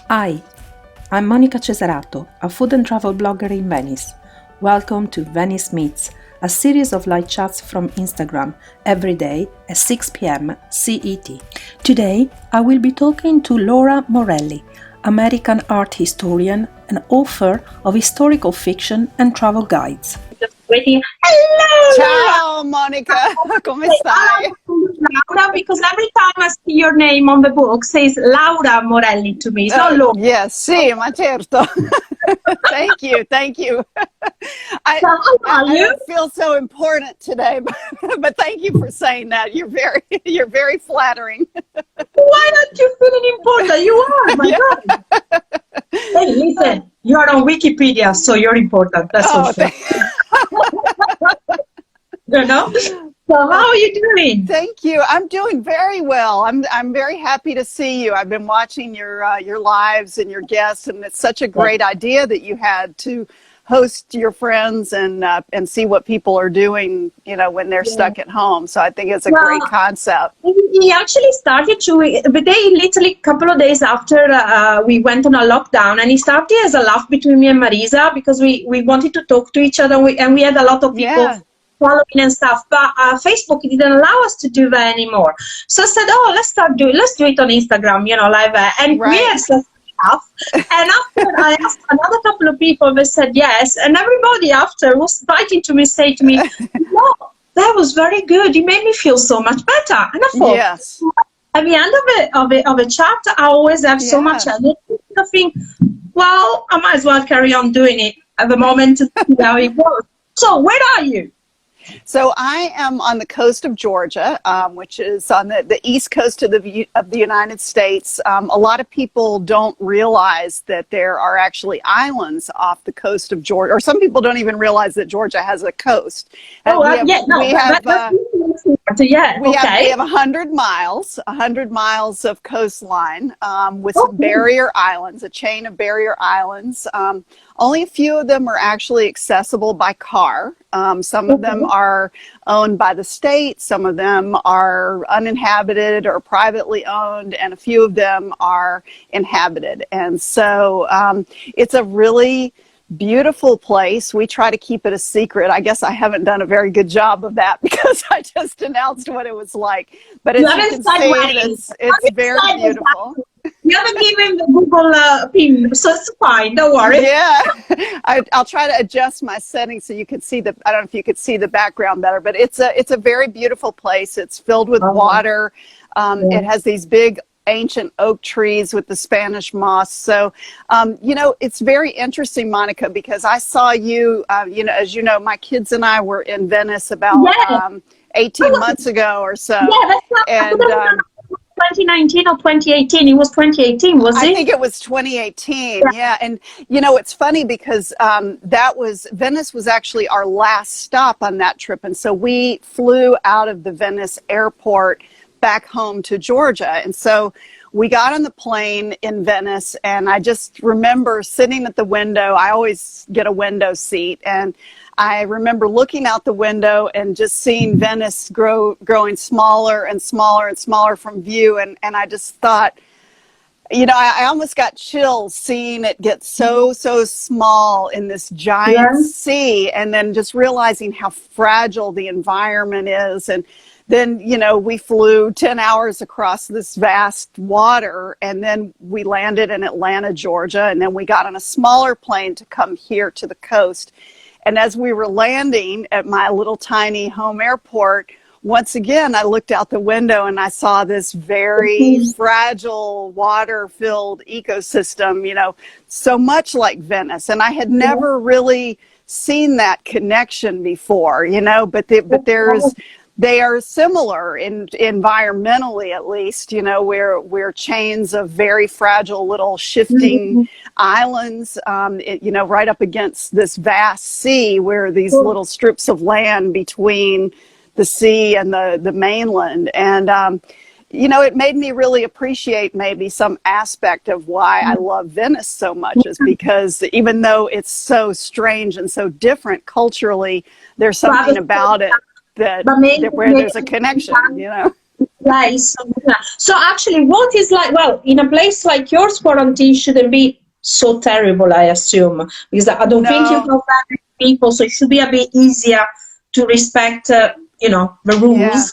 Hi, I'm Monica Cesarato, a food and travel blogger in Venice. Welcome to Venice Meets, a series of live chats from Instagram every day at 6 p.m. CET. Today, I will be talking to Laura Morelli, American art historian and author of historical fiction and travel guides. Just waiting. Hello, Ciao, Monica. Come stai? Laura, because every time I see your name on the book, says Laura Morelli to me. It's not Laura. Yes, sì, ma certo. Thank you, thank you. I don't feel so important today, but thank you for saying that. You're very flattering. Why aren't you feeling important? You are, my God. Hey, listen, you are on Wikipedia, so you're important. That's for sure. You know? So how are you doing? Thank you. I'm doing very well. I'm very happy to see you. I've been watching your lives and your guests, and it's such a great idea that you had to host your friends and see what people are doing, when they're stuck at home. So I think it's a great concept. We actually started literally a couple of days after we went on a lockdown, and it started as a laugh between me and Marisa because we wanted to talk to each other, and we had a lot of people following and stuff, but Facebook didn't allow us to do that anymore. So I said, let's do it on Instagram, live, and we had such stuff. And after I asked another couple of people, they said yes, and everybody after was writing to me, say to me, "Wow, that was very good. It made me feel so much better." And I thought, at the end of a chat, I always have so much energy. I think, well, I might as well carry on doing it at the moment to see how it goes. So, where are you? So I am on the coast of Georgia, which is on the east coast of the United States. A lot of people don't realize that there are actually islands off the coast of Georgia, or some people don't even realize that Georgia has a coast. We have 100 miles of coastline with some barrier islands, a chain of barrier islands. Only a few of them are actually accessible by car. Some of them are owned by the state. Some of them are uninhabited or privately owned, and a few of them are inhabited. And so it's a really beautiful place. We try to keep it a secret. I guess I haven't done a very good job of that because I just announced what it was like. But as you can see, it's very beautiful. You haven't given the Google pin, so it's fine. Don't worry. Yeah, I'll try to adjust my settings so you can see I don't know if you could see the background better, but it's a very beautiful place. It's filled with water. It has these big ancient oak trees with the Spanish moss. So, it's very interesting, Monica, because I saw you, as you know, my kids and I were in Venice about 18 months ago or so. Yeah, that's not, and 2019 or 2018. It was 2018, was it? I think it was 2018. Yeah. And it's funny because Venice was actually our last stop on that trip, and so we flew out of the Venice airport back home to Georgia. And so we got on the plane in Venice, and I just remember sitting at the window. I always get a window seat, and I remember looking out the window and just seeing Venice growing smaller and smaller and smaller from view. And I just thought, I almost got chills seeing it get so small in this giant sea, and then just realizing how fragile the environment is. And then, we flew 10 hours across this vast water, and then we landed in Atlanta, Georgia, and then we got on a smaller plane to come here to the coast. And as we were landing at my little tiny home airport, once again, I looked out the window and I saw this very fragile water-filled ecosystem, so much like Venice. And I had never really seen that connection before, but they are similar environmentally, at least, we're chains of very fragile little shifting islands, right up against this vast sea where these little strips of land between the sea and the mainland. And, it made me really appreciate maybe some aspect of why I love Venice so much, is because even though it's so strange and so different culturally, there's something about it that where there's a connection, place. So actually, what is like, well, in a place like yours, quarantine shouldn't be so terrible, I assume, because I don't think you have that many people, so it should be a bit easier to respect, you know, the rules. Yeah.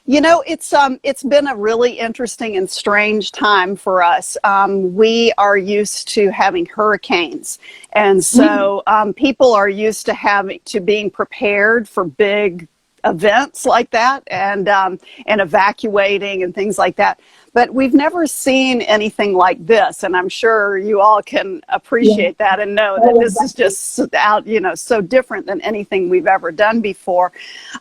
You know, it's been a really interesting and strange time for us. We are used to having hurricanes, and so people are used to being prepared for big events like that, and evacuating and things like that. But we've never seen anything like this, and I'm sure you all can appreciate that and know that this is just so different than anything we've ever done before.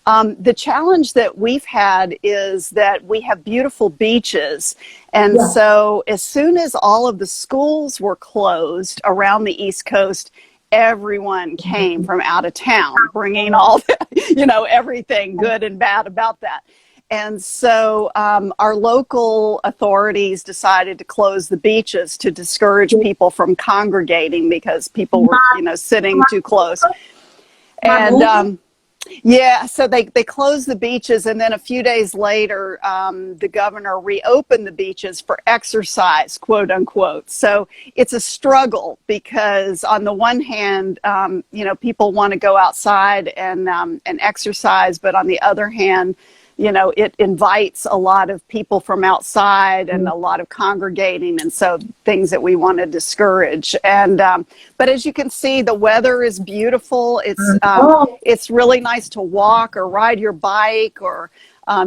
The challenge that we've had is that we have beautiful beaches, and so as soon as all of the schools were closed around the East Coast, everyone came from out of town, bringing all everything good and bad about that. And so our local authorities decided to close the beaches to discourage people from congregating because people were, sitting too close. And so they closed the beaches, and then a few days later, the governor reopened the beaches for exercise, quote unquote. So it's a struggle because on the one hand, people want to go outside and exercise, but on the other hand, it invites a lot of people from outside and a lot of congregating, and so things that we want to discourage. And but as you can see, the weather is beautiful. It's really nice to walk or ride your bike or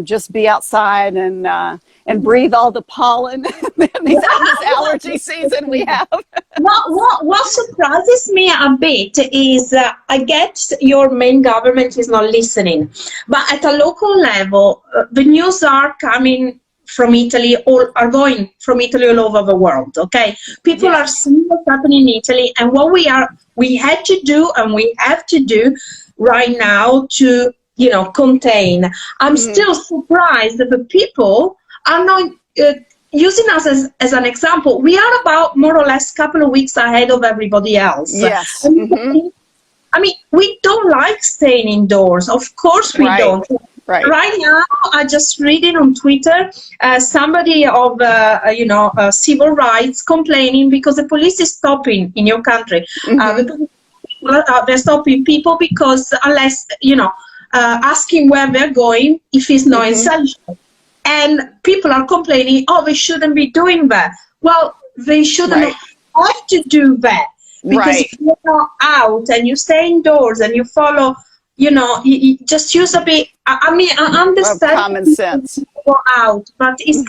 just be outside and breathe all the pollen this allergy season we have. What surprises me a bit is I get your main government is not listening, but at a local level, the news are coming from Italy or are going from Italy all over the world. Okay, people are seeing what's happening in Italy, and what we had to do and we have to do right now to contain. I'm still surprised that the people are not using us as an example. We are about more or less a couple of weeks ahead of everybody else. Yes. I mean, we don't like staying indoors. Of course we don't. Right now, I just read it on Twitter, somebody of, civil rights complaining because the police is stopping in your country. They're stopping people because unless, asking where they're going if it's not essential. And people are complaining, they shouldn't be doing that. Well, they shouldn't have to do that. Because if you're not out and you stay indoors and you follow, you just use a bit, I understand. Common sense. Go out, but it's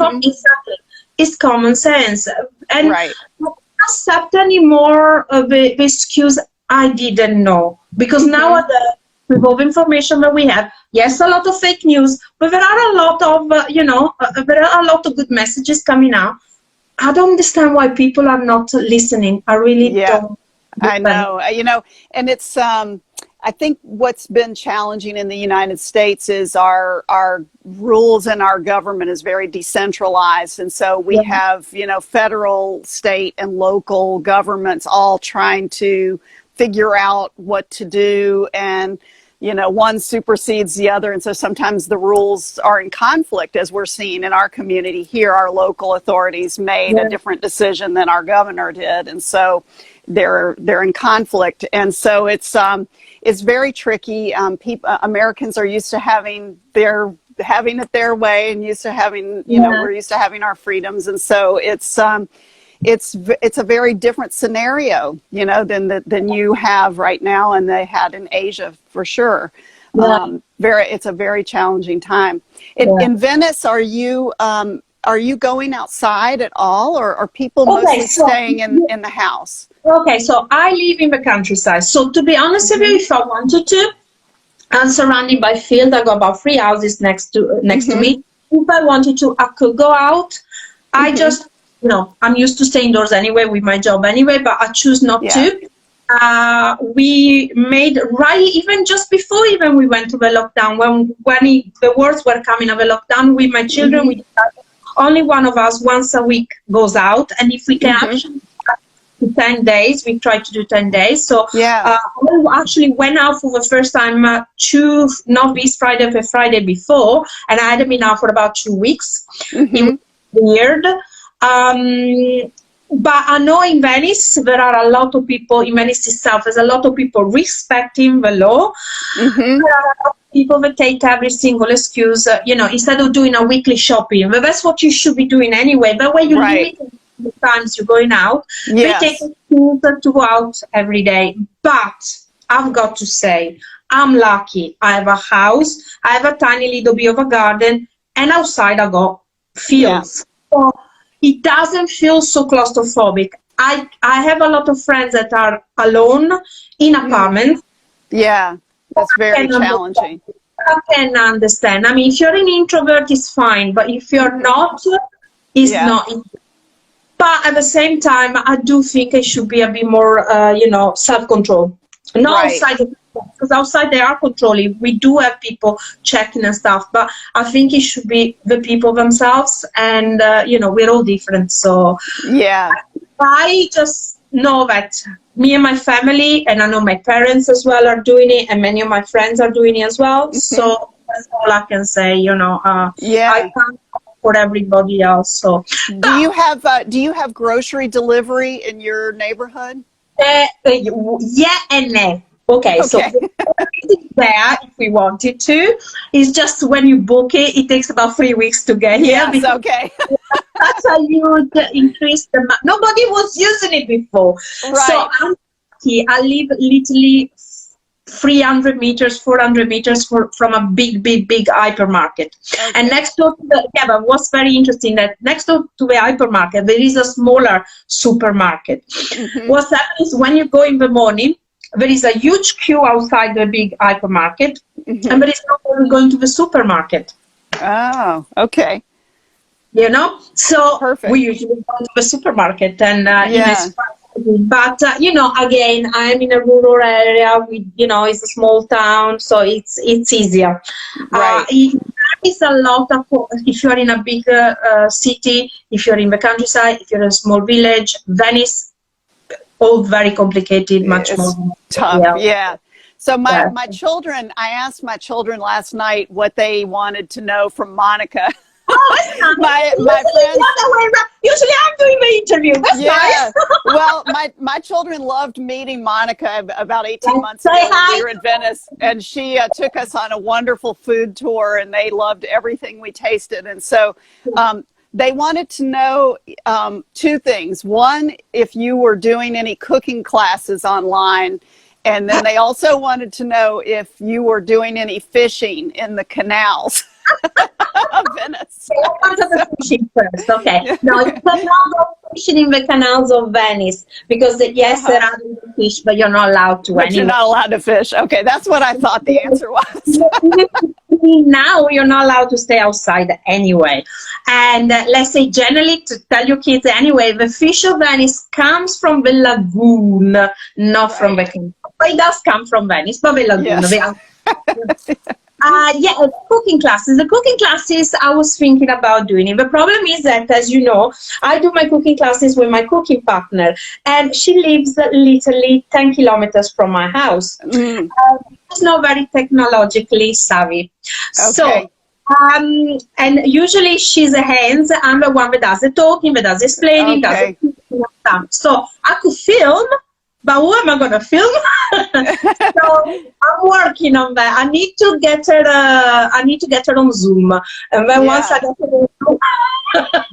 it's common sense. And I don't accept anymore the excuse, I didn't know. Because nowadays, with all the information that we have, yes, a lot of fake news, but there are a lot of, there are a lot of good messages coming out. I don't understand why people are not listening. I really don't. I know, and it's, I think what's been challenging in the United States is our rules and our government is very decentralized. And so we have, federal, state, and local governments all trying to figure out what to do, and one supersedes the other, and so sometimes the rules are in conflict, as we're seeing in our community here. Our local authorities made a different decision than our governor did, and so they're in conflict, and so it's very tricky. Americans are used to having it their way, and used to having we're used to having our freedoms, and so it's a very different scenario, than you have right now, and they had in Asia for sure. It's a very challenging time. In Venice, are you going outside at all, or are people mostly staying in the house? Okay, so I live in the countryside. So to be honest with you, if I wanted to, I'm surrounded by field. I got about 3 houses next to me. If I wanted to, I could go out. I just I'm used to staying indoors anyway with my job anyway, but I choose not to. We made even just before we went to the lockdown, when the words were coming of the lockdown with my children, we decided only one of us once a week goes out, and if we can to 10 days. We tried to do 10 days. So Yeah. I actually went out for the first time not this Friday, the Friday before, and I hadn't been out for about 2 weeks. It was weird. But I know in Venice, there are a lot of people, in Venice itself, there's a lot of people respecting the law. There are a lot of people that take every single excuse, instead of doing a weekly shopping. But that's what you should be doing anyway. That way you limit the times you're going out. They take excuse to go out every day. But I've got to say, I'm lucky. I have a house, I have a tiny little bit of a garden, and outside I got fields. So it doesn't feel so claustrophobic. I have a lot of friends that are alone in apartments. Yeah, that's very challenging. I can understand. I mean, if you're an introvert, it's fine. But if you're not, it's not. But at the same time, I do think it should be a bit more, self-control. Not outside, because outside they are controlling. We do have people checking and stuff, but I think it should be the people themselves. And, we're all different. So I just know that me and my family, and I know my parents as well are doing it, and many of my friends are doing it as well. So that's all I can say, I can't for everybody else. So do you have grocery delivery in your neighborhood? Yeah and no. Okay, so it's there if we wanted to. It's just when you book it, it takes about 3 weeks to get here. Yes, okay. That's how you increase the. Nobody was using it before. Right. So I'm lucky. I live literally 300 meters, 400 meters from a big hypermarket. Okay. And next door to but what's very interesting that next door to the hypermarket, there is a smaller supermarket. What happens is when you go in the morning, there is a huge queue outside the big hypermarket, and there is no one going to the supermarket. Oh, okay. So perfect. We usually go to the supermarket, and but again, I'm in a rural area. It's a small town, so it's easier. Right. It's a lot of, if you're in a big city, if you're in the countryside, if you're in a small village, Venice, all very complicated, much more tough. Yeah. So my children, I asked my children last night what they wanted to know from Monica. Oh, that's nice. my friends. Usually I'm doing the interview. That's nice. Well, my children loved meeting Monica about 18 months ago when we were in Venice, and she took us on a wonderful food tour, and they loved everything we tasted. And so they wanted to know two things. One, if you were doing any cooking classes online, and then they also wanted to know if you were doing any fishing in the canals of Venice. Let's go to the fishing first. Okay. No, you cannot go fishing in the canals of Venice because there are fish, but you're not allowed to. But you're not allowed to fish. Okay, that's what I thought the answer was. Now you're not allowed to stay outside anyway. And let's say generally, to tell your kids anyway, the fish of Venice comes from the lagoon, not from the canal. But it does come from Venice, but the lagoon. Yes. Cooking classes. The cooking classes, I was thinking about doing it. The problem is that, as you know, I do my cooking classes with my cooking partner, and she lives literally 10 kilometers from my house. She's not very technologically savvy. Okay. So, and usually she's a hands. I'm the one that does the talking, that does explaining, does the stuff. So I could film, but who am I going to film? So I'm working on that. I need to get her on Zoom, and then once I get her on Zoom,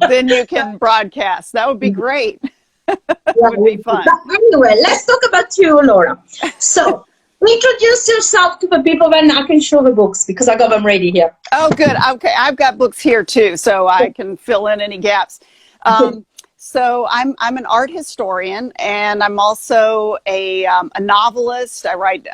then you can broadcast. That would be great. That would be fun. But anyway, let's talk about you, Laura. So introduce yourself to the people, then I can show the books because I got them ready here. Oh, good. Okay, I've got books here too, so I can fill in any gaps. So I'm an art historian, and I'm also a novelist. I write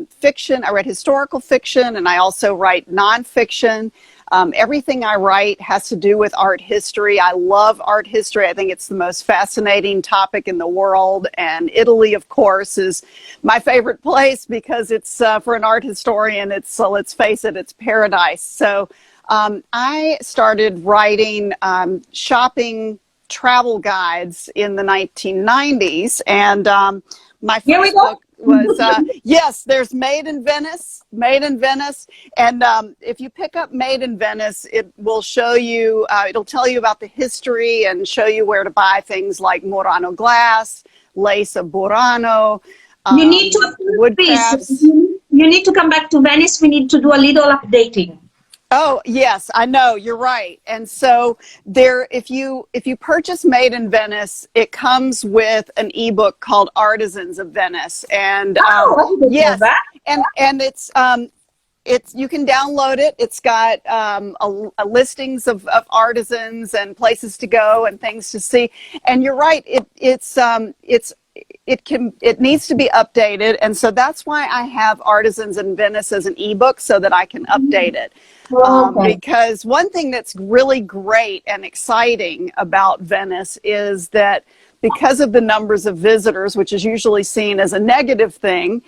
fiction. I write historical fiction, and I also write nonfiction. Everything I write has to do with art history. I love art history. I think it's the most fascinating topic in the world. And Italy, of course, is my favorite place because it's for an art historian. It's let's face it, it's paradise. So I started writing shopping travel guides in the 1990s, and my Here we first go. book was yes, there's Made in Venice, and if you pick up Made in Venice, it will show you, it'll tell you about the history and show you where to buy things like Murano glass, lace of Murano, You need to wood crafts. You need to come back to Venice. We need to do a little updating. Oh, yes, I know, you're right. And so there, if you purchase Made in Venice, it comes with an ebook called Artisans of Venice. And I didn't know that. and it's you can download it. It's got a listings of artisans and places to go and things to see. And you're right, it needs to be updated, and so that's why I have Artisans in Venice as an ebook, so that I can update it. Because one thing that's really great and exciting about Venice is that because of the numbers of visitors, which is usually seen as a negative thing,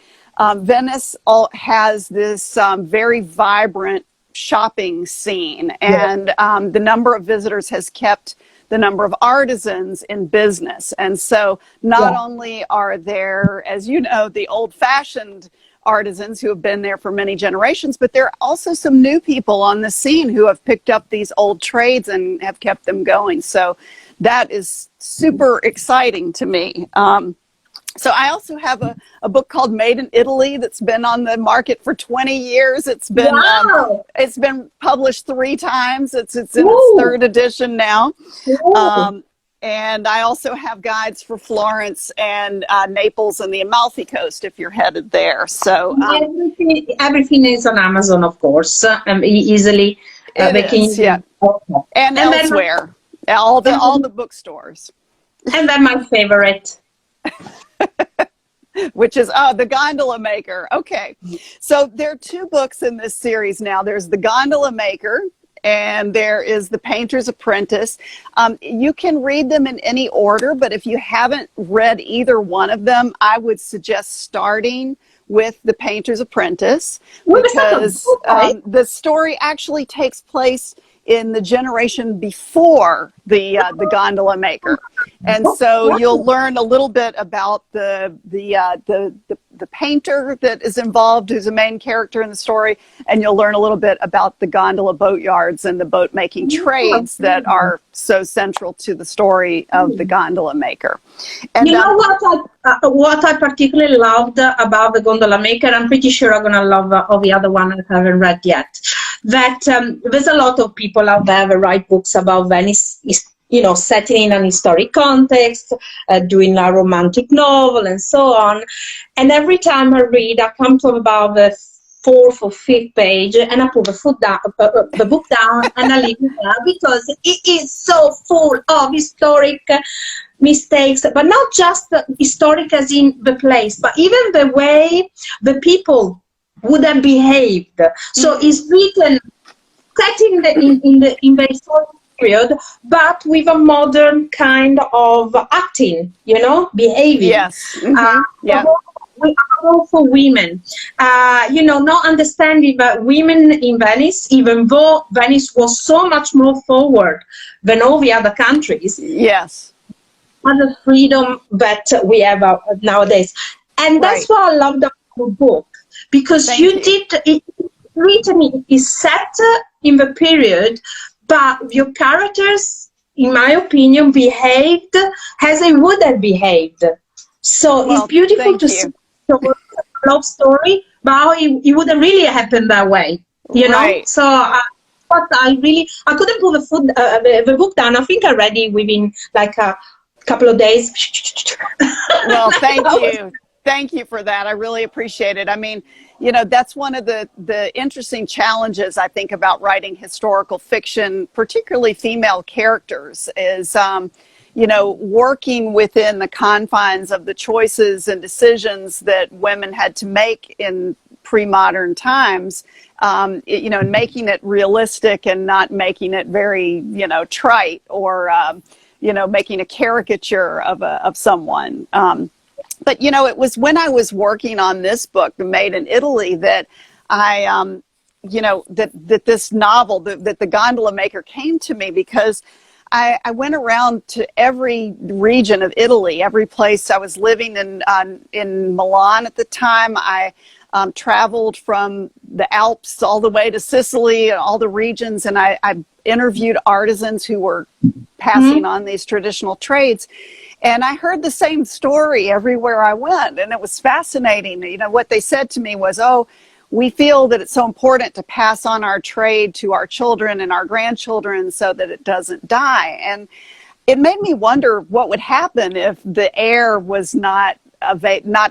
Venice has this very vibrant shopping scene, and the number of visitors has kept the number of artisans in business. And so not only are there, as you know, the old-fashioned artisans who have been there for many generations, but there are also some new people on the scene who have picked up these old trades and have kept them going. So that is super exciting to me. So I also have a book called Made in Italy that's been on the market for 20 years. It's been it's been published 3 times. It's in its 3rd edition now. And I also have guides for Florence and Naples and the Amalfi Coast if you're headed there. So everything is on Amazon, of course, easily. And elsewhere, all the bookstores. And then my favorite. Which is the Gondola Maker. Okay, so there are 2 books in this series now. There's the Gondola Maker, and there is the Painter's Apprentice. You can read them in any order, but if you haven't read either one of them, I would suggest starting with the Painter's Apprentice, because the story actually takes place in the generation before the Gondola Maker, and so you'll learn a little bit about the painter that is involved, who's a main character in the story, and you'll learn a little bit about the gondola boatyards and the boat making trades that are so central to the story of the Gondola Maker. And you know what I particularly loved about the Gondola Maker? I'm pretty sure I'm gonna love all the other one I haven't read yet. That there's a lot of people out there that write books about Venice, you know, setting in an historic context, doing a romantic novel and so on. And every time I read, I come to about the 4th or 5th page and I put the book down and I leave it there, because it is so full of historic mistakes, but not just historic as in the place, but even the way the people would have behaved. So it's written set in the historic period, but with a modern kind of acting, you know, behaving. Yes. We are all for women, you know, not understanding that women in Venice, even though Venice was so much more forward than all the other countries, yes, and the freedom that we have nowadays. And that's why I love the book, because it written is set in the period, but your characters, in my opinion, behaved as they would have behaved. So it's beautiful to see a love story, but how it wouldn't really happen that way, you know? So but I couldn't put the book down. I think I read it within like a couple of days. Well, thank you. Thank you for that. I really appreciate it. I mean, you know, that's one of the interesting challenges, I think, about writing historical fiction, particularly female characters, is, you know, working within the confines of the choices and decisions that women had to make in pre-modern times, you know, and making it realistic and not making it very, you know, trite or, you know, making a caricature of someone. But, you know, it was when I was working on this book, The Made in Italy, that I, you know, that this novel, that the Gondola Maker came to me, because I went around to every region of Italy, every place. I was living in Milan at the time. I traveled from the Alps all the way to Sicily, all the regions, and I interviewed artisans who were passing on these traditional trades. And I heard the same story everywhere I went, and it was fascinating. You know, what they said to me was, oh, we feel that it's so important to pass on our trade to our children and our grandchildren so that it doesn't die. And it made me wonder what would happen if the heir was not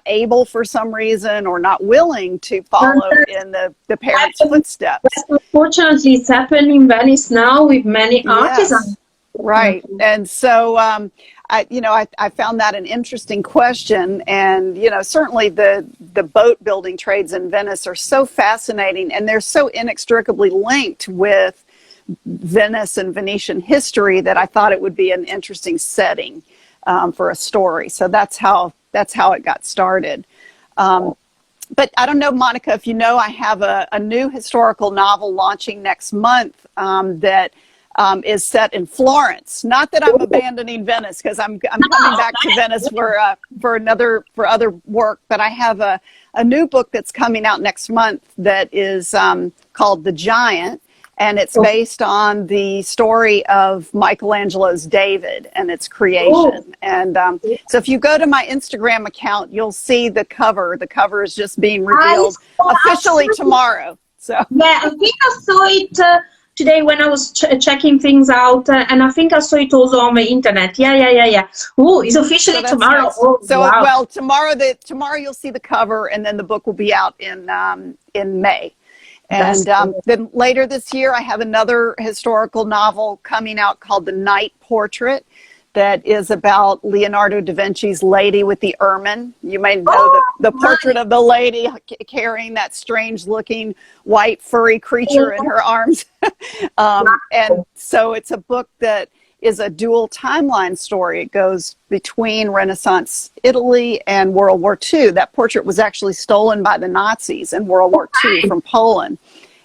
able for some reason or not willing to follow in the parents' footsteps. Unfortunately, it's happening in Venice now with many artisans. Yes, right. And so I found that an interesting question, and certainly the boat building trades in Venice are so fascinating, and they're so inextricably linked with Venice and Venetian history that I thought it would be an interesting setting for a story. So that's how it got started. But I don't know, Monica, if you know, I have a new historical novel launching next month that is set in Florence. Not that I'm abandoning Venice, because I'm coming back to Venice for other work. But I have a new book that's coming out next month that is called The Giant, and it's based on the story of Michelangelo's David and its creation. And so if you go to my Instagram account, you'll see the cover. The cover is just being revealed officially tomorrow. So yeah, I think I saw it today when I was checking things out, and I think I saw it also on the internet. Yeah. Oh, it's officially tomorrow. Nice. Oh, so wow. Well, tomorrow you'll see the cover, and then the book will be out in May. And then later this year, I have another historical novel coming out called The Night Portrait, that is about Leonardo da Vinci's Lady with the Ermine. You may know the portrait of the lady carrying that strange-looking white furry creature in her arms. And so it's a book that is a dual timeline story. It goes between Renaissance Italy and World War II. That portrait was actually stolen by the Nazis in World War II from Poland.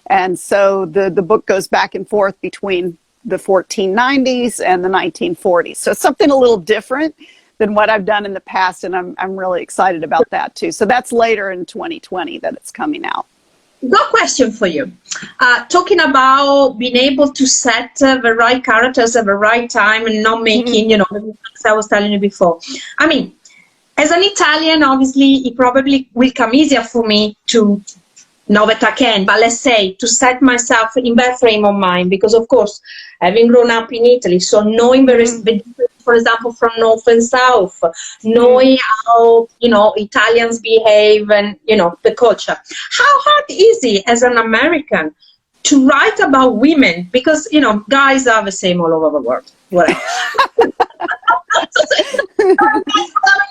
And so the book goes back and forth between the 1490s and the 1940s. So it's something a little different than what I've done in the past, and I'm really excited about that too. So that's later in 2020 that it's coming out. Got a question for you. Talking about being able to set the right characters at the right time and not making, the mistakes I was telling you before. I mean, as an Italian, obviously, it probably will come easier for me to, not that I can, but let's say to set myself in that frame of mind, because of course, having grown up in Italy, so knowing the difference, for example, from North and South, knowing how, Italians behave and, the culture. How hard is it as an American to write about women? Because, guys are the same all over the world. Whatever.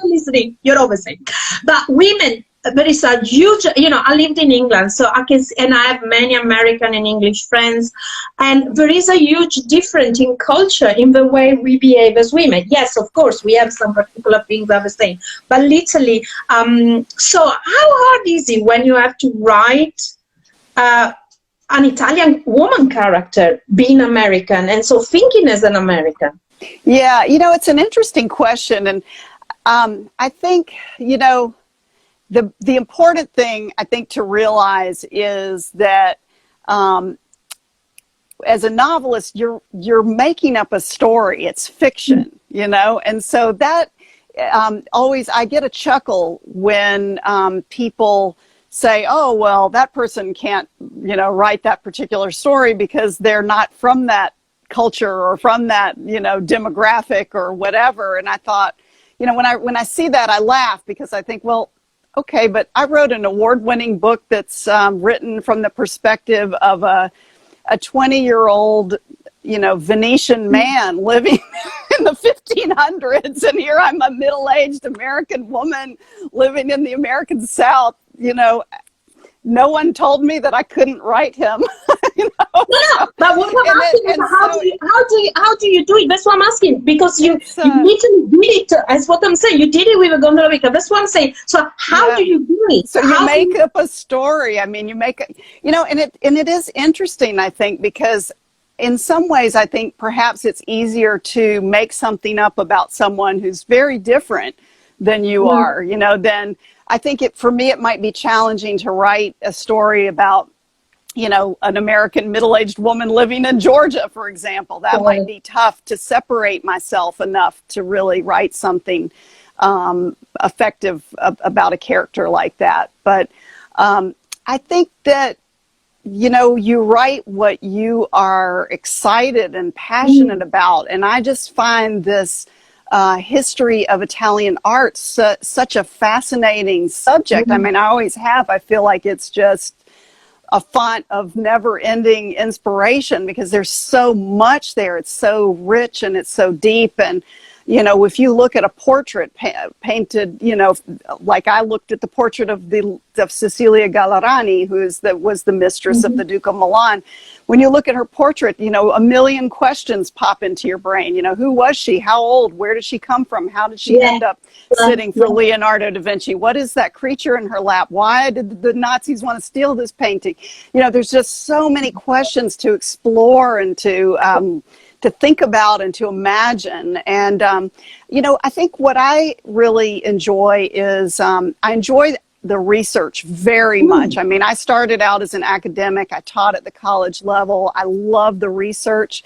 Listening, you're all the same. But women, there is a huge, I lived in England, so I can, and I have many American and English friends, and there is a huge difference in culture in the way we behave as women. Yes, of course, we have some particular things that are the same, but literally, so how hard is it when you have to write an Italian woman character being American, and so thinking as an American? Yeah, it's an interesting question, and I think, the important thing, I think, to realize is that as a novelist, you're making up a story. It's fiction, and so that always, I get a chuckle when people say, oh, well, that person can't, write that particular story because they're not from that culture or from that, demographic or whatever. And I thought, when I see that, I laugh, because I think, well, okay, but I wrote an award-winning book that's written from the perspective of a 20-year-old, Venetian man living in the 1500s, and here I'm a middle-aged American woman living in the American South. No one told me that I couldn't write him. No, but what I'm asking is how do you do it? That's what I'm asking, because you literally did it. That's what I'm saying. You did it with a Gondola Maker. That's what I'm saying. So how do you do it? So you make up a story. I mean, you make it, and it is interesting, I think, because in some ways, I think perhaps it's easier to make something up about someone who's very different than you are, you know, then I think for me, it might be challenging to write a story about, you know, an American middle-aged woman living in Georgia, for example. That might be tough to separate myself enough to really write something effective about a character like that. But I think that, you know, you write what you are excited and passionate about. And I just find this history of Italian art such a fascinating subject. I mean, I always have. I feel like it's just a font of never-ending inspiration because there's so much there. It's so rich and it's so deep. And, you know, if you look at a portrait painted, you know, like I looked at the portrait of Cecilia Gallerani, who was the mistress of the Duke of Milan. When you look at her portrait, you know, a million questions pop into your brain. You know, who was she? How old? Where did she come from? How did she end up sitting for Leonardo da Vinci? What is that creature in her lap? Why did the Nazis want to steal this painting? You know, there's just so many questions to explore and to think about and to imagine. And, you know, I think what I really enjoy is I enjoy the research very much. I mean, I started out as an academic. I taught at the college level. I love the research,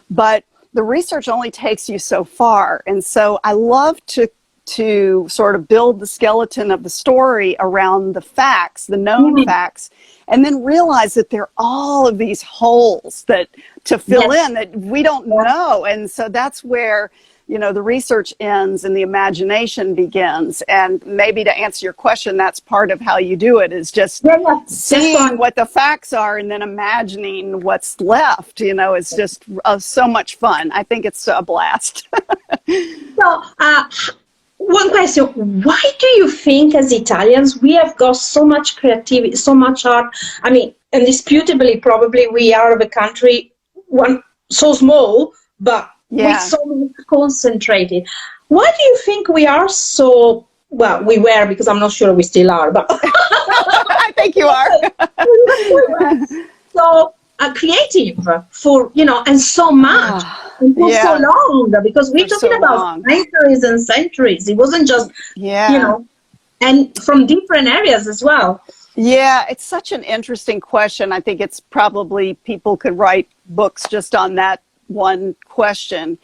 but the research only takes you so far. And so I love to sort of build the skeleton of the story around the facts, the known facts, and then realize that there are all of these holes that to fill in that we don't know. And so that's where, you know, the research ends and the imagination begins. And maybe to answer your question, that's part of how you do it, is just seeing what the facts are and then imagining what's left. You know, it's just so much fun. I think it's a blast. So, one question: why do you think, as Italians, we have got so much creativity, so much art? I mean, indisputably, probably we are of a country so small, but with so much concentrated. Why do you think we are so? Well, we were, because I'm not sure we still are, but I think you are. So creative for, you know, and so much. And for so long, because we're talking about centuries and centuries. It wasn't just, you know, and from different areas as well. Yeah, it's such an interesting question. I think it's probably people could write books just on that one question.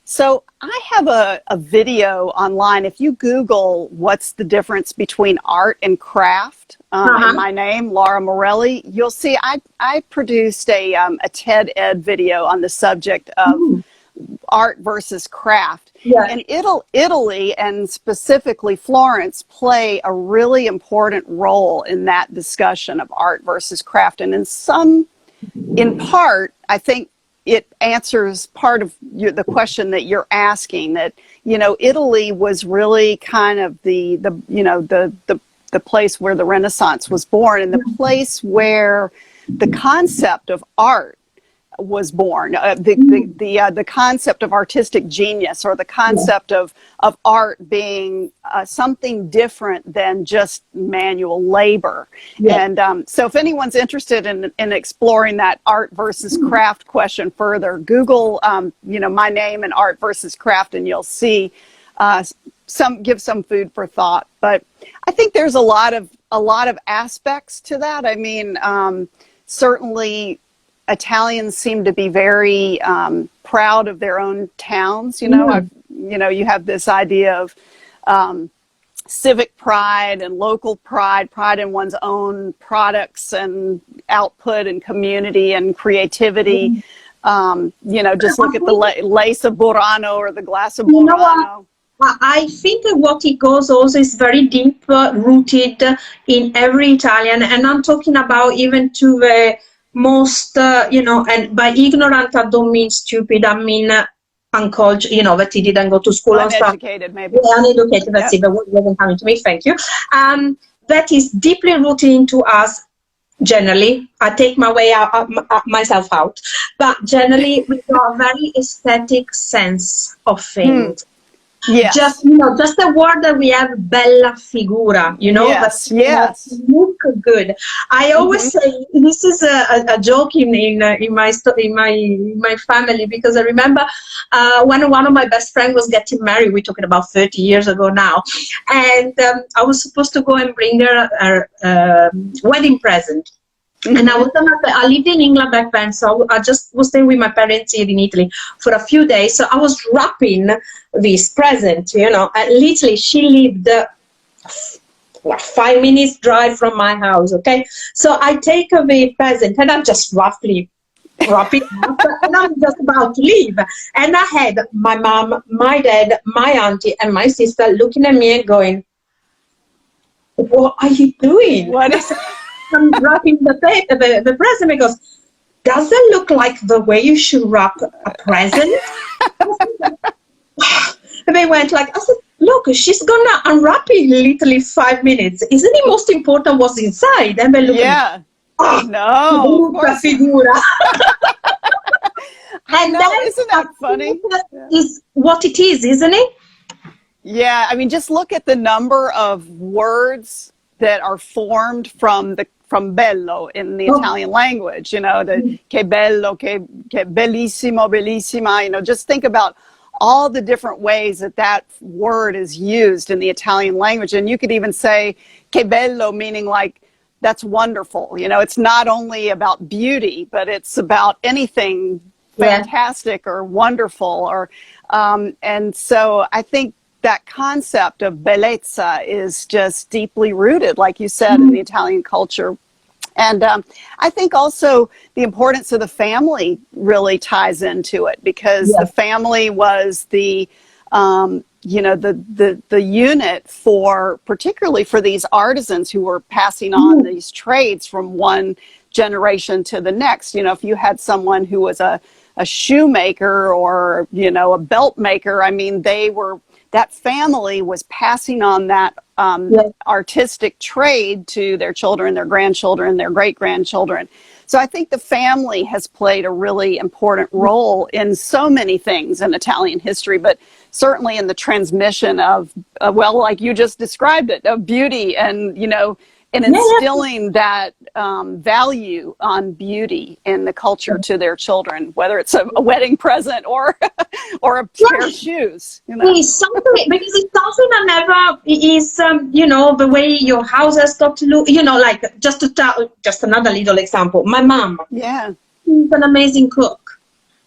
So I have a video online. If you Google what's the difference between art and craft, and my name, Laura Morelli, you'll see I produced a TED Ed video on the subject of art versus craft. And Italy, and specifically Florence, play a really important role in that discussion of art versus craft. And in part, I think it answers part of the question that you're asking, that, you know, Italy was really kind of the place where the Renaissance was born, and the place where the concept of art was born, the concept of artistic genius, or the concept of art being something different than just manual labor. And so if anyone's interested in exploring that art versus craft question further, Google you know, my name and art versus craft, and you'll see give some food for thought. But I think there's a lot of aspects to that. I mean, certainly Italians seem to be very proud of their own towns. You know, you have this idea of civic pride and local pride in one's own products and output and community and creativity. You know, just look at the lace of Murano or the glass of Murano. I think that what it goes also is very deep rooted in every Italian, and I'm talking about even to the most, you know, and by ignorant, I don't mean stupid, I mean uncultured, you know, that he didn't go to school and stuff. Uneducated, maybe. Yeah, uneducated, that's it, the word wasn't coming to me, thank you. That is deeply rooted into us, generally. I take my way myself out, but generally we got a very aesthetic sense of things. Yes. Just the word that we have, bella figura, Yes, yes. look good. I always say this is a joke in my family, because I remember when one of my best friends was getting married. We're talking about 30 years ago now, and I was supposed to go and bring her a wedding present. And I lived in England back then, so I just was staying with my parents here in Italy for a few days. So I was wrapping this present, and literally she lived 5 minutes drive from my house, okay? So I take the present and I'm just roughly wrapping up, and I'm just about to leave. And I had my mom, my dad, my auntie, and my sister looking at me and going, "What are you doing?" What is I'm wrapping the present, because does it look like the way you should wrap a present? And they went like, I said, look, she's gonna unwrap it in literally 5 minutes. Isn't it most important what's inside? And they look at me, no, of course. Figura. I know, isn't that funny? Is what it is, isn't it? Yeah, I mean, just look at the number of words that are formed from bello in the Italian language, the che bello, che bellissimo, bellissima, just think about all the different ways that word is used in the Italian language. And you could even say che bello, meaning like, that's wonderful. It's not only about beauty, but it's about anything fantastic or wonderful. And so I think that concept of bellezza is just deeply rooted, like you said, in the Italian culture. And I think also the importance of the family really ties into it, because the family was the unit particularly for these artisans who were passing on these trades from one generation to the next. If you had someone who was a shoemaker or, a belt maker, I mean, that family was passing on that artistic trade to their children, their grandchildren, their great-grandchildren. So I think the family has played a really important role in so many things in Italian history, but certainly in the transmission of, like you just described it, of beauty and, and instilling that value on beauty in the culture to their children, whether it's a wedding present or or a pair of shoes. It's something, because it's something that never is, the way your house has got to look. Like just another little example. My mom, she's an amazing cook.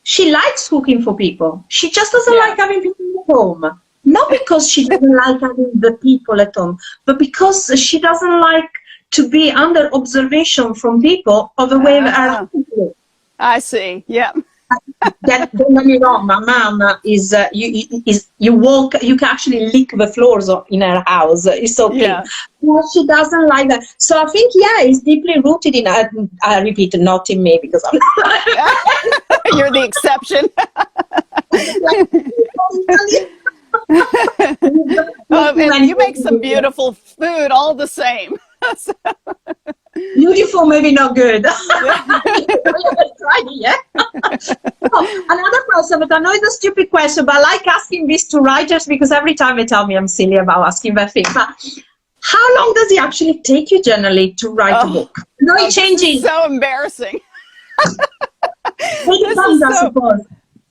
She likes cooking for people. She just doesn't like having people at home. Not because she doesn't like having the people at home, but because she doesn't like to be under observation from people of the way her people. I see. Yeah. Don't get me wrong. My mom is you can actually lick the floors in her house. It's okay. Yeah. But she doesn't like that. So I think it's deeply rooted in. I repeat, not in me, because I'm not. You're the exception. And you make some beautiful food all the same. Beautiful, maybe not good. Another question, but I know it's a stupid question, but I like asking this to writers, because every time they tell me I'm silly about asking that thing. But how long does it actually take you generally to write a book? No, it changes. So embarrassing.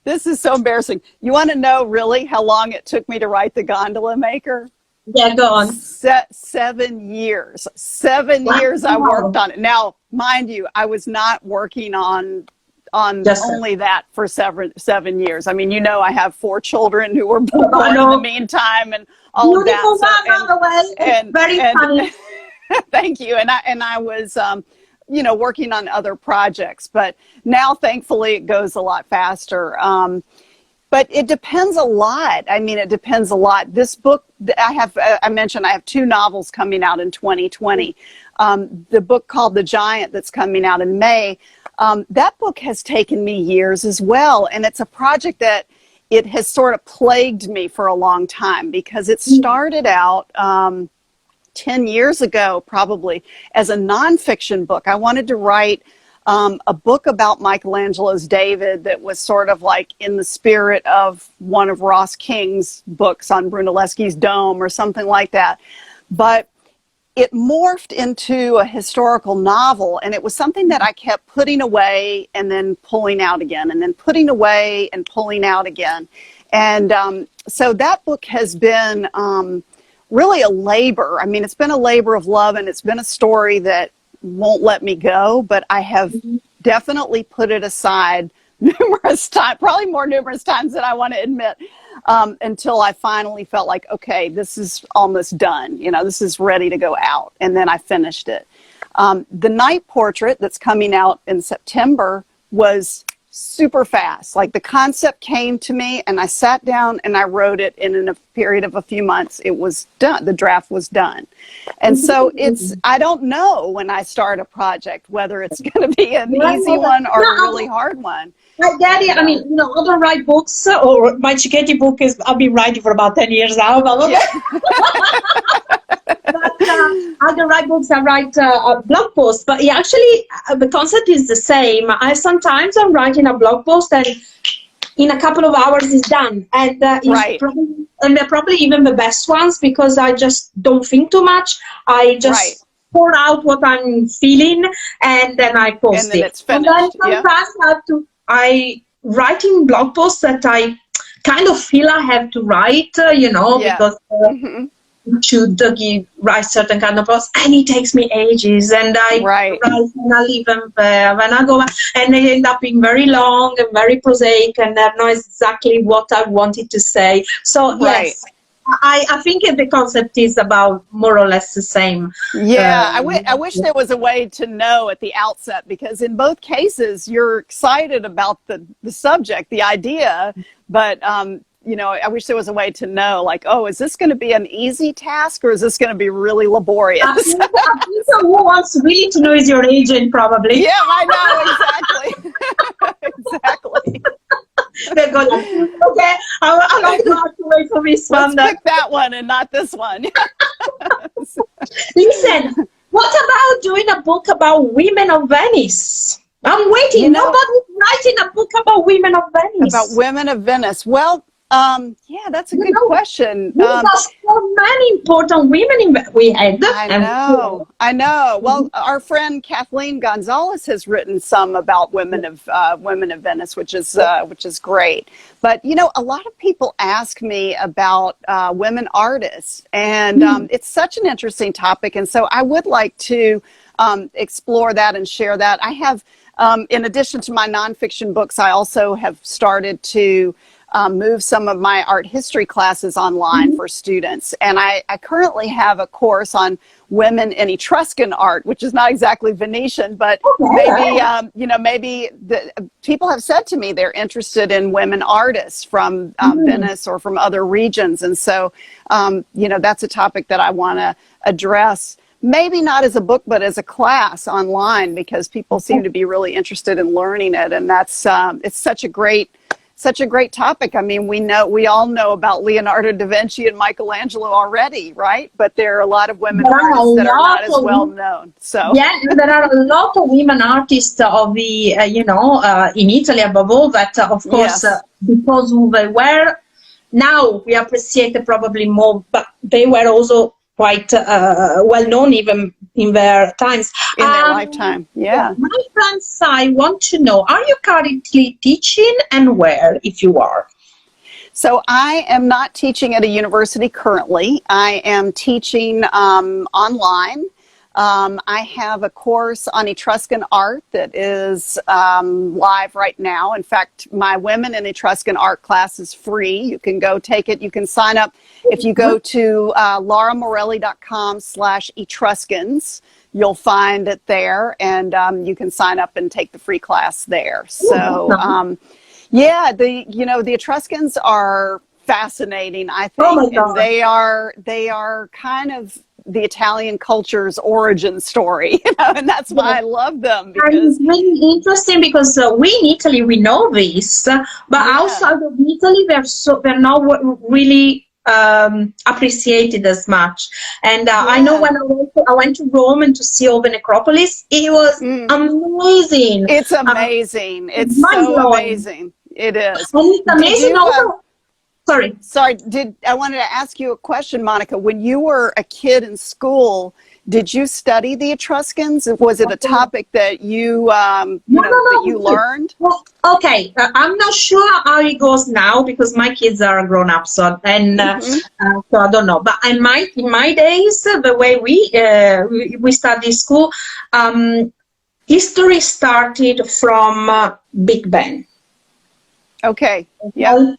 This is so embarrassing. You want to know really how long it took me to write The Gondola Maker? Yeah, go on. 7 years. 7 years I worked on it. Now, mind you, I was not working on only that for 7 years. I mean, I have 4 children who were born in the meantime, and all of that. And very funny. Thank you. And I was working on other projects, but now thankfully it goes a lot faster. But it depends a lot. I mean, it depends a lot. This book, I mentioned I have 2 novels coming out in 2020. The book called The Giant that's coming out in May, that book has taken me years as well. And it's a project that it has sort of plagued me for a long time, because it started out 10 years ago, probably, as a nonfiction book. I wanted to write a book about Michelangelo's David that was sort of like in the spirit of one of Ross King's books on Brunelleschi's Dome or something like that. But it morphed into a historical novel, and it was something that I kept putting away and then pulling out again, and then putting away and pulling out again. And so that book has been really a labor. I mean, it's been a labor of love, and it's been a story that won't let me go, but I have definitely put it aside numerous times, probably more numerous times than I want to admit, until I finally felt like, okay, this is almost done. You know, this is ready to go out. And then I finished it. The Night Portrait that's coming out in September was super fast. Like, the concept came to me and I sat down and I wrote it, and in a period of a few months it was done. The draft was done. And so I don't know when I start a project whether it's going to be an easy one or a really hard one. I get it. I mean, you know, I don't write books, or my Cicchetti book is, I've been writing for about 10 years now. Yeah. But I don't write books, I write blog posts. But yeah, actually, the concept is the same. Sometimes I'm writing a blog post and in a couple of hours it's done. And they're probably even the best ones, because I just don't think too much. I just pour out what I'm feeling, and then I post and then it. It's finished. And then sometimes I writing blog posts that I kind of feel I have to write, because you should write certain kind of posts, and it takes me ages, and I write and I leave them there, when I go, and they end up being very long and very prosaic, and I know exactly what I wanted to say. So yes, I think the concept is about more or less the same. Yeah, I wish there was a way to know at the outset, because in both cases you're excited about the subject, the idea, but I wish there was a way to know, like, oh, is this going to be an easy task, or is this going to be really laborious? I think who wants really to know is your agent, probably. Yeah, I know, exactly. Exactly. They're going, okay, I'll have to wait for this one. Let's pick that one and not this one. Listen, what about doing a book about women of Venice? I'm waiting. Nobody's writing a book about women of Venice. About women of Venice. Well, yeah, that's a good question. There are so many important women we had. I know. Well, our friend Kathleen Gonzalez has written some about women of Venice, which is great. But a lot of people ask me about women artists, and it's such an interesting topic, and so I would like to explore that and share that. I have, in addition to my nonfiction books, I also have started to move some of my art history classes online for students. And I currently have a course on women in Etruscan art, which is not exactly Venetian, but maybe people have said to me they're interested in women artists from Venice or from other regions. And so, that's a topic that I want to address. Maybe not as a book, but as a class online, because people seem to be really interested in learning it. And that's, it's such a great topic. I mean, we all know about Leonardo da Vinci and Michelangelo already, right? But there are a lot of women artists that are not as well known. So there are a lot of women artists of the, in Italy above all, that of course, because who they were, now we appreciate it probably more, but they were also quite well known even in their times. In their lifetime, yeah. My friends, I want to know, are you currently teaching, and where, if you are? So I am not teaching at a university currently. I am teaching online. I have a course on Etruscan art that is live right now. In fact, my Women in Etruscan Art class is free. You can go take it. You can sign up if you go to lauramorelli.com/Etruscans. You'll find it there, and you can sign up and take the free class there. So, the Etruscans are fascinating, I think, and they are kind of the Italian culture's origin story, and that's why I love them. Because it's really interesting, because we in Italy, we know this, but outside of Italy, they're not really appreciated as much. And I know when I went to Rome and to see all the necropolis, it was amazing. It's amazing. It's so amazing. It is. And it's amazing also. Sorry. I wanted to ask you a question, Monica. When you were a kid in school, did you study the Etruscans? Was it a topic that you, that you learned? Well, okay, I'm not sure how it goes now because my kids are grown up, so so I don't know. But in my days, the way we studied school, history started from Big Bang. Okay. Yeah.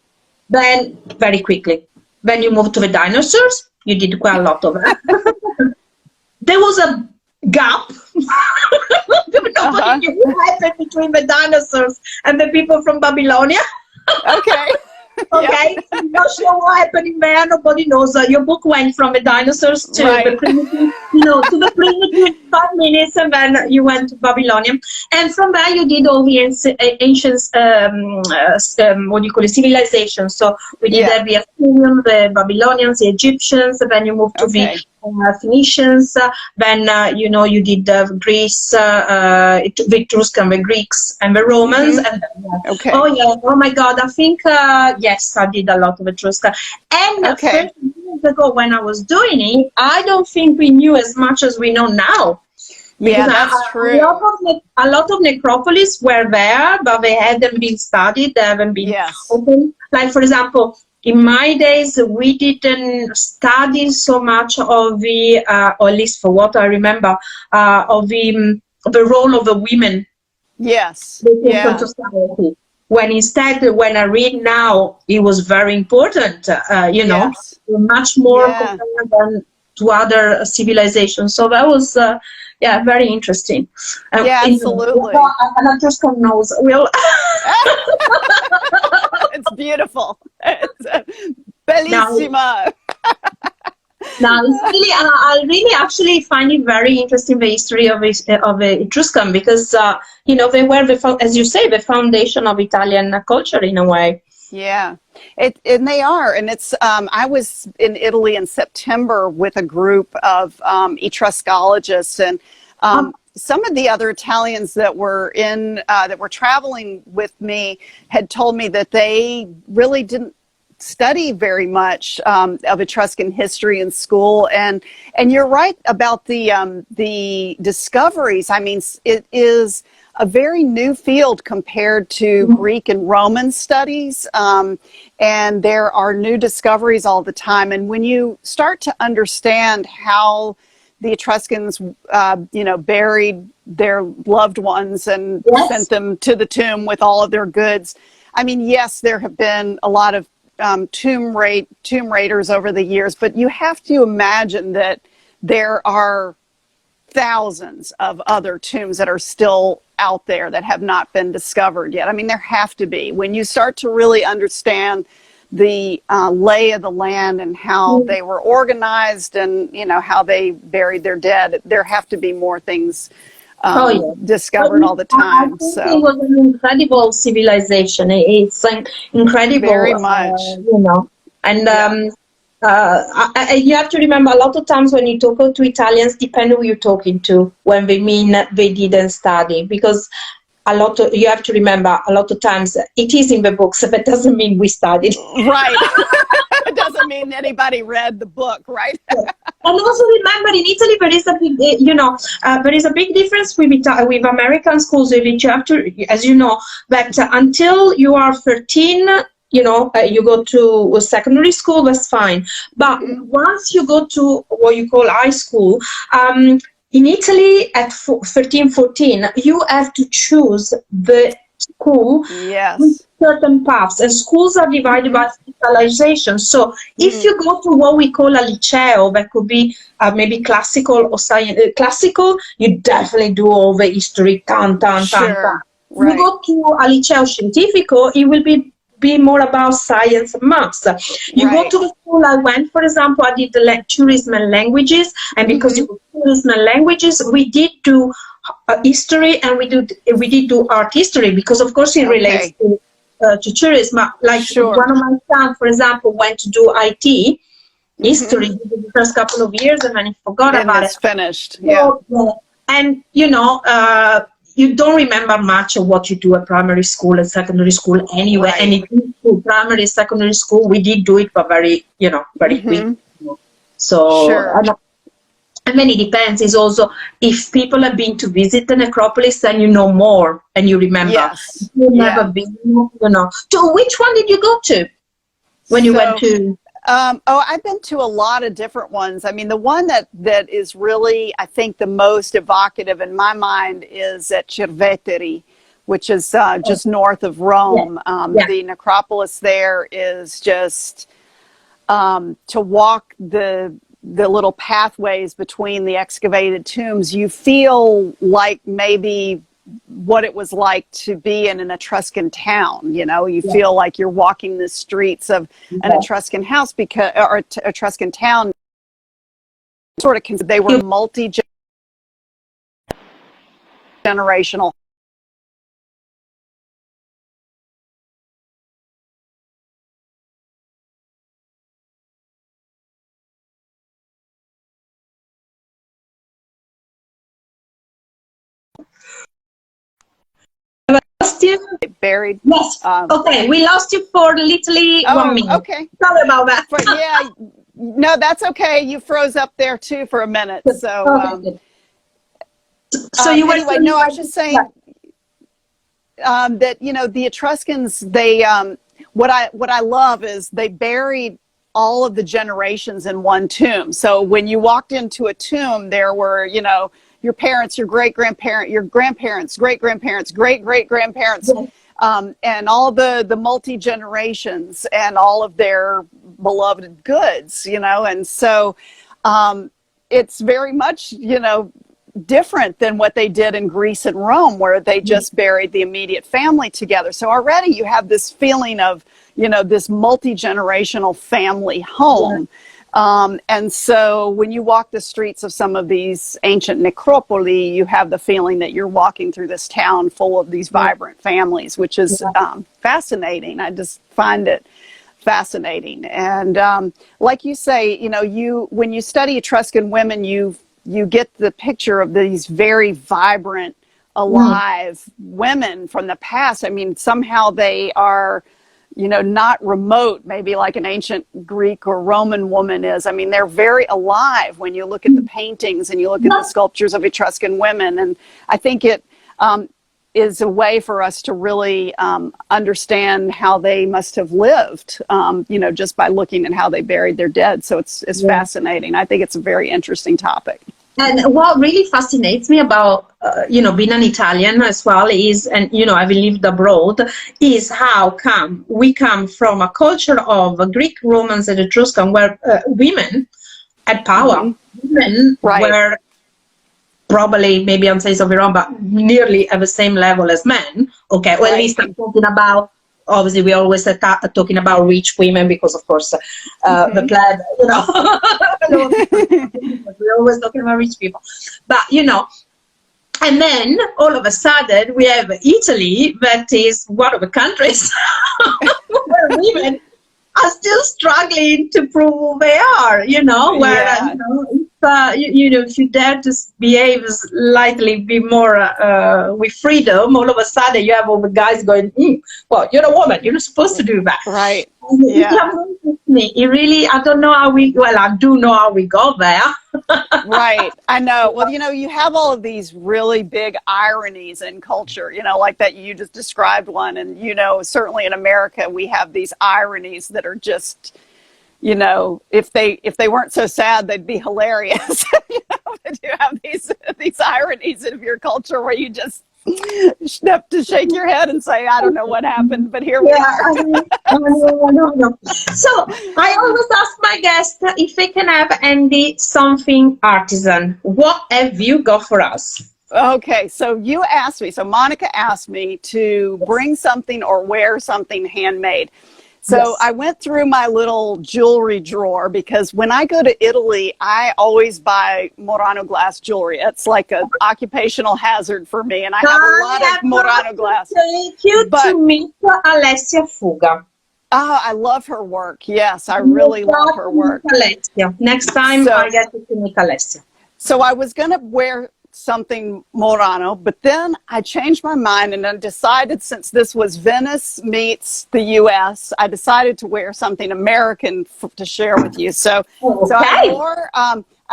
Then very quickly, when you moved to the dinosaurs, you did quite a lot of that. There was a gap. Nobody knew what happened between the dinosaurs and the people from Babylonia. Okay. Okay, I'm not sure what happened in there. Nobody knows. Your book went from the dinosaurs to the primitive, to the primitive 5 minutes, and then you went to Babylonian. And from there, you did all the ancient, civilization. So we did the Assyrian, the Babylonians, the Egyptians, and then you moved to the Phoenicians, then you did Greece, the Etruscan, the Greeks, and the Romans. And oh my God, I think yes, I did a lot of Etruscan. And 30 years ago, when I was doing it, I don't think we knew as much as we know now. Yeah, that's true. A lot of necropolis were there, but they hadn't been studied. They haven't been opened. Like, for example, in my days, we didn't study so much of the, or at least for what I remember, of the role of the women. Yes. In society. When instead, when I read now, it was very important, much more compared than to other civilizations. So that was, very interesting. Absolutely. And I just don't know. It's beautiful. It's bellissima. Now, it's really, I really actually find it very interesting, the history of Etruscan, because, they were, as you say, the foundation of Italian culture in a way. Yeah, and they are. And it's, I was in Italy in September with a group of Etruscologists, and some of the other Italians that were traveling with me had told me that they really didn't study very much of Etruscan history in school, and you're right about the discoveries. I mean, it is a very new field compared to Greek and Roman studies, and there are new discoveries all the time. And when you start to understand how the Etruscans, buried their loved ones and sent them to the tomb with all of their goods. I mean, yes, there have been a lot of tomb raiders over the years, but you have to imagine that there are thousands of other tombs that are still out there that have not been discovered yet. I mean, there have to be. When you start to really understand the lay of the land and how they were organized and, how they buried their dead, there have to be more things discovered all the time. So it was an incredible civilization. It's incredible. Very much. And you have to remember, a lot of times when you talk to Italians, depend who you're talking to when they mean they didn't study, because you have to remember, a lot of times it is in the books, but it doesn't mean we studied. Right. It doesn't mean anybody read the book, right? And also remember, in Italy there is a big difference with American schools, which you have to, as you know, that until you are 13, you go to a secondary school, that's fine. But once you go to what you call high school, in Italy at 13, 14, you have to choose the school with certain paths, and schools are divided by specialization. So if you go to what we call a liceo, that could be maybe classical or science. Classical, you definitely do all the history, Right. You go to a liceo scientifico, it will be more about science and maths. You go to the school I went, for example, I did the tourism and languages, and because it was tourism and languages, we did do history, and we did do art history, because of course it relates to tourism. Like Sure. one of my sons, for example, went to do IT history the first couple of years, and then he forgot And about it's it. finished. Yeah. So, and you know, you don't remember much of what you do at primary school and secondary school anyway. Right. And in primary, secondary school, we did do it, but very, you know, very quick. So, Sure. and then it depends. Is also if people have been to visit the necropolis, then you know more and you remember. Yes. If you've Yeah. never been, you know. To which one did you go to when you went to? I've been to a lot of different ones. I mean, the one that is really, I think, the most evocative in my mind is at Cerveteri, which is just north of Rome. The necropolis there is just to walk the little pathways between the excavated tombs. You feel like maybe what it was like to be in an Etruscan town. You know, you feel like you're walking the streets of an Etruscan house or Etruscan town. Sort of, they were multi-generational. Lost you? Buried. Yes. Okay, we lost you for literally 1 minute. Okay. Sorry about that. Yeah. No, that's okay. You froze up there too for a minute. So, so you were anyway. No, I was just saying that, you know, the Etruscans. They what I love is they buried all of the generations in one tomb. So when you walked into a tomb, there were, you know, your parents, your great-grandparent, your grandparents, great-grandparents, great-great-grandparents, and all the multi-generations and all of their beloved goods, you know. And so it's very much, you know, different than what they did in Greece and Rome, where they just buried the immediate family together. So already you have this feeling of, you know, this multi-generational family home. And so when you walk the streets of some of these ancient necropoli, you have the feeling that you're walking through this town full of these vibrant families, which is fascinating. I just find it fascinating. And like you say, you know, when you study Etruscan women, you get the picture of these very vibrant, alive women from the past. I mean, somehow they are, you know, not remote, maybe like an ancient Greek or Roman woman is. I mean, they're very alive when you look at the paintings and you look at the sculptures of Etruscan women. And I think it is a way for us to really understand how they must have lived, you know, just by looking at how they buried their dead. So it's fascinating. I think it's a very interesting topic. And what really fascinates me about, you know, being an Italian as well is, and, you know, having lived abroad, is how we come from a culture of Greek, Romans, and Etruscan, where women had power. Women were probably, maybe I'm saying something wrong, but nearly at the same level as men. Okay, or at least I'm talking about, obviously we always talking about rich women because, of course, the pleb, you know, we're always talking about rich people. But, you know, and then all of a sudden we have Italy, that is one of the countries where women are still struggling to prove who they are, you know, where, you know, you know, if you dare to behave slightly, be more with freedom, all of a sudden you have all the guys going, well, you're a woman, you're not supposed to do that. Right. It really, I don't know how I do know how we got there. Right. I know. Well, you know, you have all of these really big ironies in culture, you know, like that you just described one. And, you know, certainly in America, we have these ironies that are just, you know, if they weren't so sad, they'd be hilarious. You know, but you have these ironies of your culture where you just have to shake your head and say, I don't know what happened, but here we are. So I always ask my guests if they can have something artisan. What have you got for us? Okay, so you asked me, so Monica asked me to bring something or wear something handmade. So Yes. I went through my little jewelry drawer because when I go to Italy, I always buy Murano glass jewelry. It's like an occupational hazard for me, and I have a lot of Murano glass. Thank you to meet Alessia Fuga. Oh, I love her work. Yes, I really love her work. Alessia. Next time I get to meet Alessia. So I was going to wear something Murano, but then I changed my mind and I decided, since this was Venice meets the U.S., I decided to wear something American to share with you. So I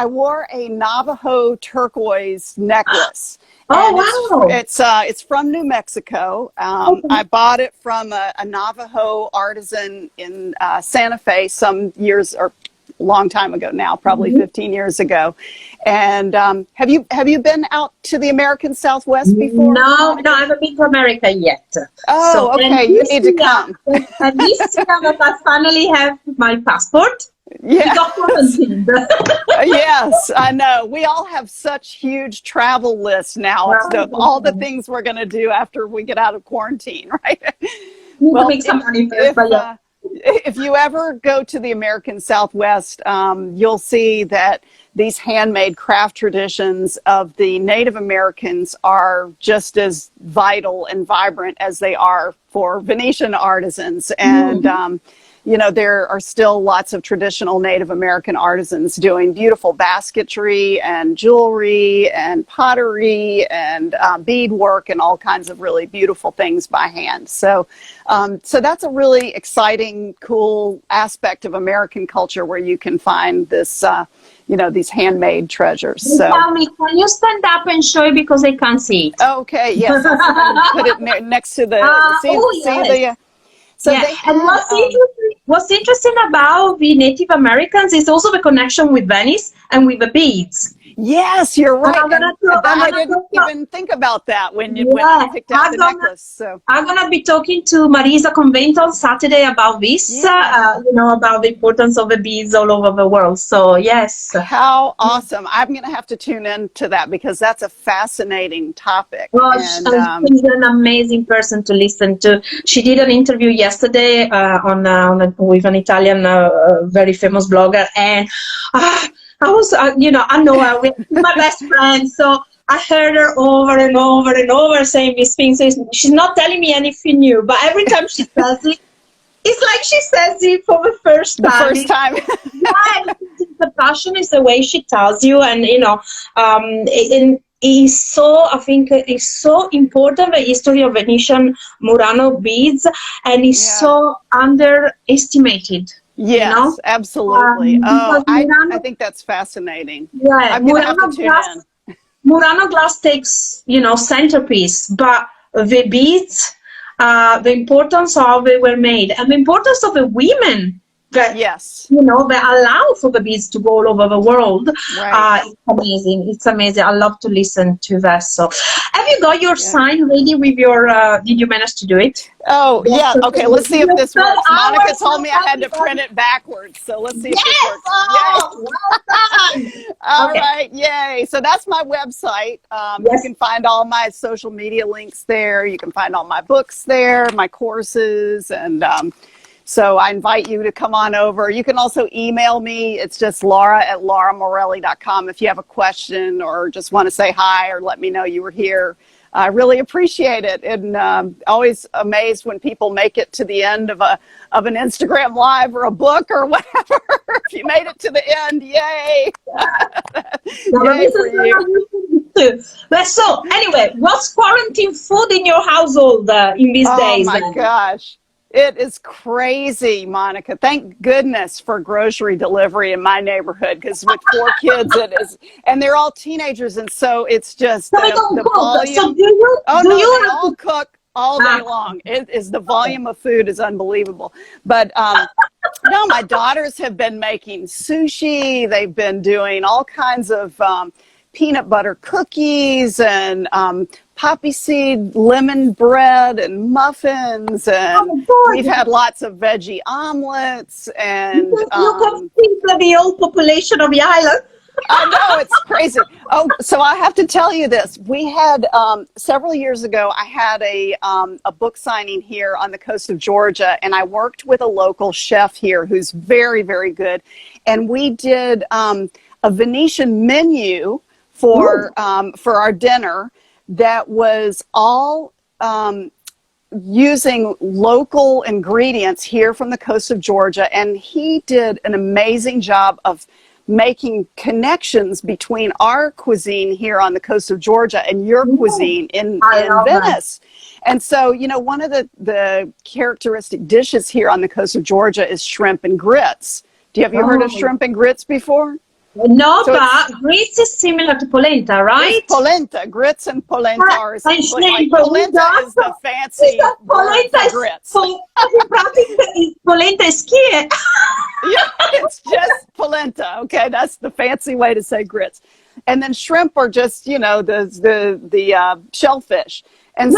wore a Navajo turquoise necklace. Oh, wow. It's from New Mexico. I bought it from a Navajo artisan in Santa Fe some years, or a long time ago now, probably 15 years ago. And have you been out to the American Southwest before? No, I haven't been to America yet. Oh, so, okay, you need to come. And this year that I finally have my passport. Yeah. Yes, I know. We all have such huge travel lists now of all the things we're going to do after we get out of quarantine, right? Well, make some money first, if you ever go to the American Southwest, you'll see that these handmade craft traditions of the Native Americans are just as vital and vibrant as they are for Venetian artisans. And, you know, there are still lots of traditional Native American artisans doing beautiful basketry and jewelry and pottery and beadwork and all kinds of really beautiful things by hand. So that's a really exciting, cool aspect of American culture where you can find this, you know, these handmade treasures. So tell me, can you stand up and show it because I can't see it? Okay, yes. Put it next to the, and what's interesting about the Native Americans is also the connection with Venice and with the beads. Yes, you're right. I didn't even think about that when I picked out the necklace. So I'm gonna be talking to Marisa Convento on Saturday about this. You know, about the importance of the beads all over the world. So yes. How awesome! I'm gonna have to tune in to that because that's a fascinating topic. Well, she's an amazing person to listen to. She did an interview yesterday with an Italian very famous blogger, and I was, you know, I know her, we're my best friend, so I heard her over and over and over saying these things. She's not telling me anything new, but every time she says it, it's like she says it for the first time. The first time. The passion is the way she tells you, and, you know, it's so, I think it's so important, the history of Venetian Murano beads, and it's so underestimated. Yes, you know? Absolutely. I think that's fascinating. Yeah, I'm going to have to tune in. Murano glass takes, you know, centerpiece, but the beads, the importance of it were made, and the importance of the women that, you know, that allow for the beads to go all over the world. It's amazing. It's amazing. I love to listen to that. So, have you got your sign ready with your, did you manage to do it? Oh, yeah. Okay, let's see if this works. Monica told me I had to print it backwards, so let's see if this works. Oh, well done. All right, yay. So that's my website. You can find all my social media links there. You can find all my books there, my courses, and so I invite you to come on over. You can also email me. It's just laura@lauramorelli.com if you have a question or just want to say hi or let me know you were here. I really appreciate it, and always amazed when people make it to the end of an Instagram live or a book or whatever. If you made it to the end, yay! Yay for you. So anyway, what's quarantine food in your household in these days? Oh my gosh. It is crazy, Monica. Thank goodness for grocery delivery in my neighborhood, because with 4 kids, it is, and they're all teenagers, and so it's just the volume. So they all cook all day long. It is, the volume of food is unbelievable. But no, my daughters have been making sushi. They've been doing all kinds of peanut butter cookies and poppy seed lemon bread and muffins, and we've had lots of veggie omelets, and you can think of the old population of the island. I know, it's crazy. Oh, so I have to tell you this. We had several years ago, I had a book signing here on the coast of Georgia, and I worked with a local chef here who's very, very good. And we did a Venetian menu for our dinner that was all using local ingredients here from the coast of Georgia. And he did an amazing job of making connections between our cuisine here on the coast of Georgia and your cuisine in Venice. And so, you know, one of the characteristic dishes here on the coast of Georgia is shrimp and grits. Have you heard of shrimp and grits before? No, so but grits is similar to polenta, right? It's polenta. Grits and polenta are essentially like polenta is the fancy polenta for grits. Polenta is skyr. Yeah, it's just polenta. Okay, that's the fancy way to say grits. And then shrimp are just, you know, the shellfish. And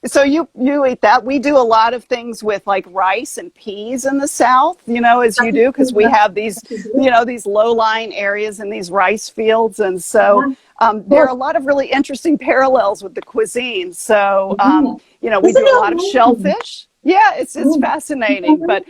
so you eat that. We do a lot of things with like rice and peas in the South, you know, as you do, because we have these, you know, these low-lying areas and these rice fields. And so there are a lot of really interesting parallels with the cuisine. So, you know, we do a lot of shellfish. Yeah, it's fascinating. But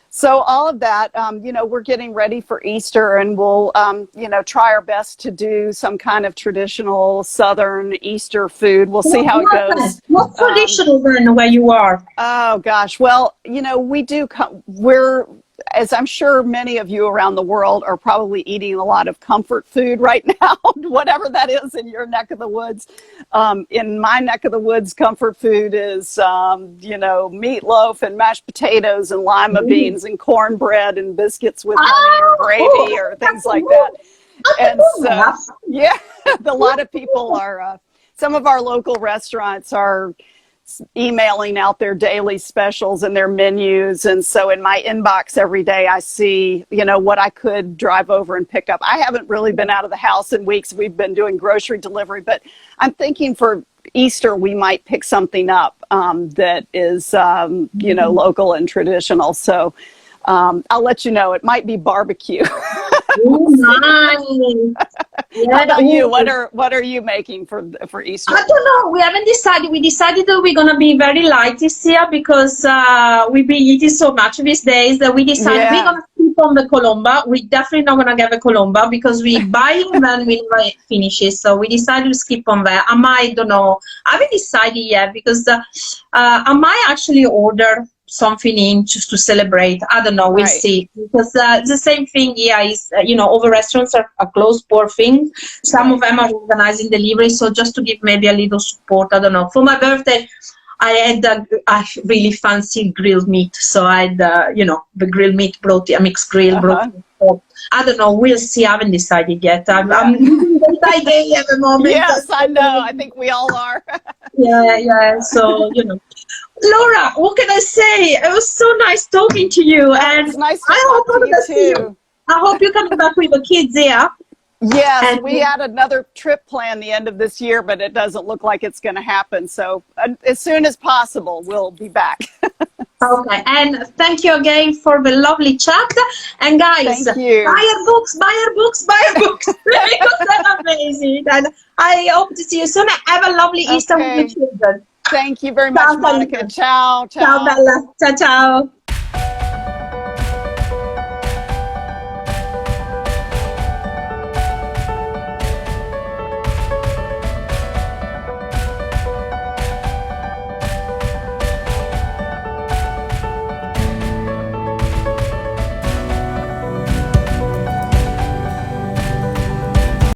so all of that, you know, we're getting ready for Easter, and we'll, you know, try our best to do some kind of traditional Southern Easter food. We'll see how it goes. What's traditional then where you are? Oh, gosh. Well, you know, we're, as I'm sure many of you around the world are probably eating a lot of comfort food right now, whatever that is in your neck of the woods. In my neck of the woods, comfort food is, you know, meatloaf and mashed potatoes and lima beans and cornbread and biscuits with honey or gravy or things like that. And so, yeah, a lot of people are, some of our local restaurants are emailing out their daily specials and their menus. And so in my inbox every day, I see, you know, what I could drive over and pick up. I haven't really been out of the house in weeks. We've been doing grocery delivery, but I'm thinking for Easter, we might pick something up that is, you know, local and traditional. So I'll let you know. It might be barbecue. Oh, nice. How about you? What are you making for Easter? I don't know. We haven't decided. We decided that we're gonna be very light this year because we've been eating so much these days that we decided we're gonna keep on the colomba. We're definitely not gonna get the colomba because we buy it and then we never finish it. So we decided to skip on that. I don't know. I haven't decided yet because I might actually order something in just to celebrate. I don't know. We'll see. Because the same thing here is, you know, all the restaurants are closed, poor thing. Some of them are organizing delivery. So just to give maybe a little support, I don't know. For my birthday, I had a really fancy grilled meat. So I had, you know, the grilled meat brought a mixed grill. I don't know. We'll see. I haven't decided yet. I'm using the idea at the moment. Yes, I know. I think we all are. Yeah. So, you know. Laura, what can I say? It was so nice talking to you. And it's nice to talk to you too. I hope you're coming back with the kids here. Yes, and we had another trip planned the end of this year, but it doesn't look like it's going to happen. So as soon as possible, we'll be back. Okay, and thank you again for the lovely chat. And guys, buy your books, buy your books, buy your books. Because they're amazing. And I hope to see you soon. Have a lovely Easter with your children. Thank you very much, Monica. Ciao. Ciao, Bella. Ciao, ciao.